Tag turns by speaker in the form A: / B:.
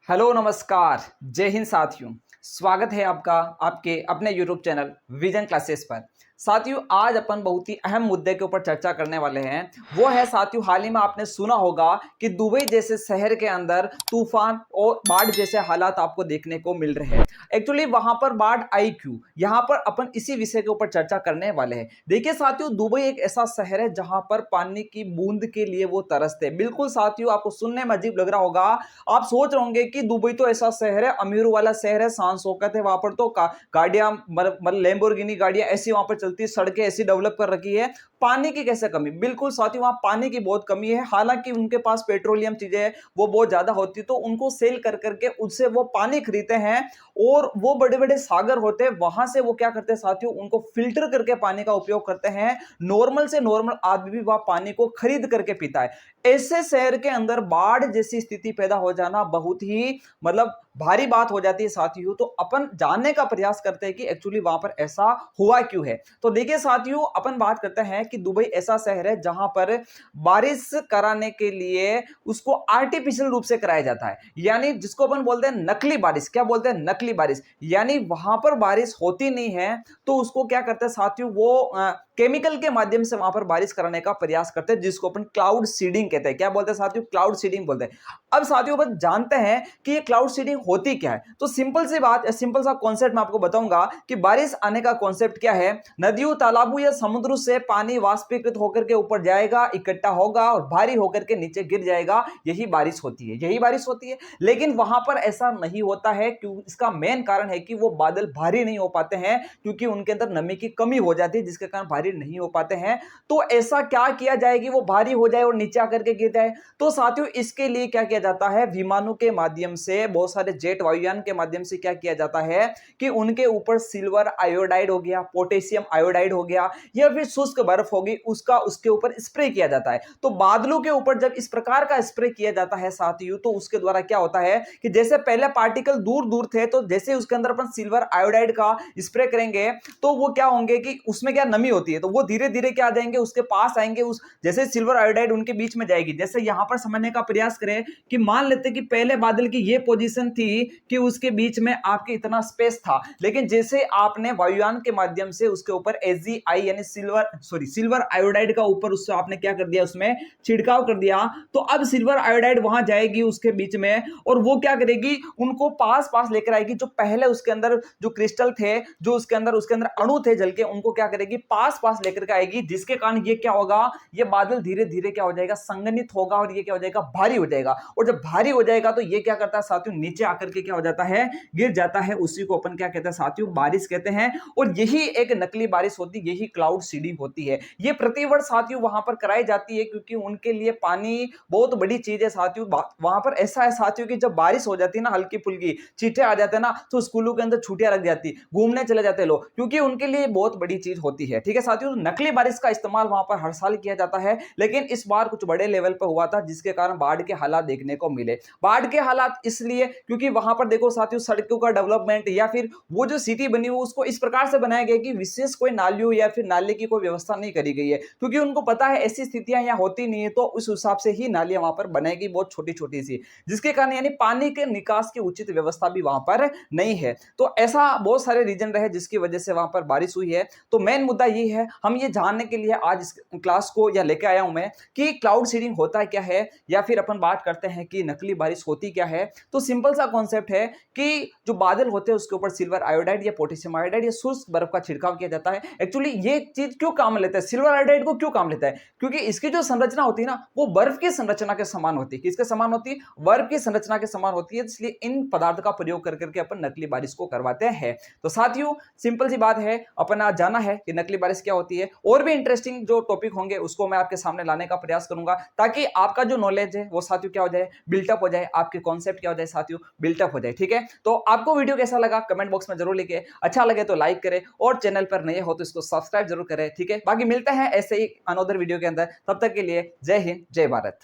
A: Hello नमस्कार जय हिंद साथियों। स्वागत है आपका आपके अपने यूट्यूब चैनल विजन क्लासेस पर। साथियों आज अपन बहुत ही अहम मुद्दे के ऊपर चर्चा करने वाले हैं। वो है साथियों, हाल ही में आपने सुना होगा कि दुबई जैसे शहर के अंदर तूफान और बाढ़ जैसे हालात आपको देखने को मिल रहे हैं। एक्चुअली वहां पर बाढ़ आई क्यों, यहाँ पर अपन इसी विषय के ऊपर चर्चा करने वाले हैं। देखिए साथियों, दुबई एक ऐसा शहर है जहां पर पानी की बूंद के लिए वो तरसते हैं। बिल्कुल साथियों, आपको सुनने में अजीब लग रहा होगा। आप सोच रहे होंगे कि दुबई तो ऐसा शहर है, अमीरों वाला शहर है, शान शौकत है, वहां पर तो गाड़ियां मतलब लैम्बोर्गिनी गाड़ियां ऐसी वहां पर चलती है, सड़कें ऐसी डेवलप कर रखी है। पानी की कैसे कमी? बिल्कुल साथियों, वहां पानी की बहुत कमी है। हालांकि उनके पास पेट्रोलियम चीजें हैं, वो बहुत ज्यादा होती है, तो उनको सेल कर करके उससे वो पानी खरीदते हैं। और वो बड़े बड़े सागर होते हैं, वहां से वो क्या करते हैं साथियों, उनको फिल्टर करके पानी का उपयोग करते हैं। नॉर्मल से नॉर्मल आदमी भी वह पानी को खरीद करके पीता है। ऐसे शहर के अंदर बाढ़ जैसी स्थिति पैदा हो जाना बहुत ही मतलब भारी बात हो जाती है साथियों। तो अपन जानने का प्रयास करते हैं कि एक्चुअली वहां पर ऐसा हुआ क्यों है। तो देखिए साथियों, अपन बात करते हैं कि दुबई ऐसा शहर है जहां पर बारिश कराने के लिए उसको आर्टिफिशियल रूप से कराया जाता है, यानी जिसको अपन बोलते हैं नकली बारिश। क्या बोलते हैं? नकली बारिश। यानी वहां पर बारिश होती नहीं है, तो उसको क्या करते हैं साथियों, वो केमिकल के माध्यम से वहां पर बारिश कराने का प्रयास करते हैं, जिसको अपन क्लाउड सीडिंग कहते हैं। क्या बोलते हैं साथियों? क्लाउड सीडिंग बोलते हैं। अब साथियों अपन जानते हैं कि ये क्लाउड सीडिंग होती क्या है। तो सिंपल सी बात, सिंपल सा कॉन्सेप्ट मैं आपको बताऊंगा कि बारिश आने का कॉन्सेप्ट क्या है। नदियों, तालाबों या समुद्रों से पानी वाष्पीकृत होकर के ऊपर जाएगा, इकट्ठा होगा और भारी होकर के नीचे गिर जाएगा। यही बारिश होती है, यही बारिश होती है। लेकिन वहां पर ऐसा नहीं होता है। क्यों? इसका मेन कारण है कि वो बादल भारी नहीं हो पाते हैं, क्योंकि उनके अंदर नमी की कमी हो जाती है, जिसके कारण भारी नहीं हो पाते हैं। तो ऐसा क्या किया जाएगी वो भारी हो जाए और नीचे आकर के गिर जाए? तो साथियों इसके लिए क्या किया जाता है, विमानों के माध्यम से, बहुत सारे जेट वायुयान के माध्यम से क्या किया जाता है कि उनके ऊपर सिल्वर आयोडाइड हो गया, पोटेशियम आयोडाइड हो गया, या फिर शुष्क बर्फ होगी, उसका उसके ऊपर स्प्रे किया जाता है। तो बादलों के ऊपर जब इस प्रकार का स्प्रे किया जाता है साथियों, तो उसके द्वारा क्या होता है कि जैसे पहले पार्टिकल दूर दूर थे, तो जैसे उसके अंदर अपन सिल्वर आयोडाइड का स्प्रे करेंगे, तो वो क्या होंगे कि उसमें क्या नमी होती है, तो वो धीरे धीरे क्या आ जाएंगे, उसके पास आएंगे। उस जैसे सिल्वर आयोडाइड उनके बीच में जाएगी। जैसे यहां पर समझने का प्रयास करें कि मान लेते कि पहले बादल की ये पोजीशन थी कि उसके बीच में आपके इतना स्पेस था, लेकिन जैसे आपने वायुयान के माध्यम से उसके ऊपर एसजीआई यानी सिल्वर आयोडाइड का ऊपर उससे आपने क्या कर दिया, उसमें छिड़काव कर दिया, तो अब सिल्वर आयोडाइड वहां जाएगी उसके बीच में, और वो क्या करेगी, उनको पास पास लेकर आएगी। जो पहले उसके अंदर जो क्रिस्टल थे, जो उसके अंदर अणु थे जल के, उनको क्या करेगी, पास पास लेकर के आएगी, जिसके कारण ये क्या होगा, ये बादल धीरे धीरे क्या हो जाएगा, संघनित होगा, और ये क्या हो जाएगा, भारी हो जाएगा। और जब भारी हो जाएगा तो ये क्या करता है साथियों, नीचे आकर के क्या हो जाता है, गिर जाता है। उसी को अपन क्या कहते हैं साथियों, बारिश कहते हैं। और यही एक नकली बारिश होती है, यही क्लाउड सीडिंग होती है। ये प्रतिवर्ष साथियों वहां पर कराई जाती है, क्योंकि उनके लिए पानी बहुत बड़ी चीज है साथियों। वहां पर ऐसा है साथियों कि जब बारिश हो जाती है ना, हल्की फुल्की छींटे आ जाते हैं ना, तो स्कूलों के अंदर छुट्टियां लग जाती, घूमने चले जाते हैं लोग, क्योंकि उनके लिए बहुत बड़ी चीज होती है। ठीक है साथियों, नकली बारिश का इस्तेमाल वहां पर हर साल किया जाता है, लेकिन इस बार कुछ बड़े लेवल पर हुआ था, जिसके कारण बाढ़ के हालात देखने को मिले। बाढ़ के हालात इसलिए क्योंकि वहां पर देखो साथियों, सड़कों का डेवलपमेंट या फिर वो जो सिटी बनी हुई उसको इस प्रकार से बनाया गया कि विशेष कोई नालियों या फिर नाले की कोई व्यवस्था नहीं करी गई है, क्योंकि उनको पता है ऐसी स्थितियां यहाँ होती नहीं है, तो उस हिसाब से ही नालियां वहां पर बनाएगी, बहुत छोटी छोटी सी, जिसके कारण यानी पानी के निकास की उचित व्यवस्था भी वहां पर नहीं है। तो ऐसा बहुत सारे रीजन रहे जिसकी वजह से वहां पर बारिश हुई है। तो मेन मुद्दा ये है, हम ये जानने के लिए आज इस क्लास को या लेके आया हूं मैं कि क्लाउड सीडिंग होता क्या है, या फिर अपन बात करते हैं कि नकली बारिश होती क्या है। तो सिंपल सा कॉन्सेप्ट है कि जो बादल होते हैं उसके ऊपर सिल्वर आयोडाइड या पोटेशियम आयोडाइड या शुष्क बर्फ का छिड़काव किया जाता है। एक्चुअली ये चीज क्यों काम लेता है, सिल्वर आयोडाइड को क्यों काम लेता है, क्योंकि इसकी जो संरचना होती है ना, वो बर्फ की संरचना के समान होती है। किसके समान होती है? बर्फ की संरचना के समान होती है, इसलिए इन पदार्थ का प्रयोग कर करके अपन नकली बारिश को करवाते हैं। तो साथियों सिंपल सी बात है, अपन आज जाना है कि नकली बारिश क्या होती है। और भी इंटरेस्टिंग जो टॉपिक होंगे उसको मैं आपके सामने लाने का प्रयास करूंगा, ताकि आपका जो नॉलेज है वो साथियों क्या हो जाए, बिल्टअप हो जाए, आपके कॉन्सेप्ट क्या हो जाए साथियों, बिल्टअप हो जाए। ठीक है, तो आपको वीडियो कैसा लगा कमेंट बॉक्स में जरूर लिखिए, अच्छा लगे तो लाइक करें, और चैनल पर नए हो तो इसको सब्सक्राइब जरूर करें। ठीक है, बाकी मिलते हैं ऐसे ही अनदर वीडियो के अंदर, तब तक के लिए जय हिंद जय भारत।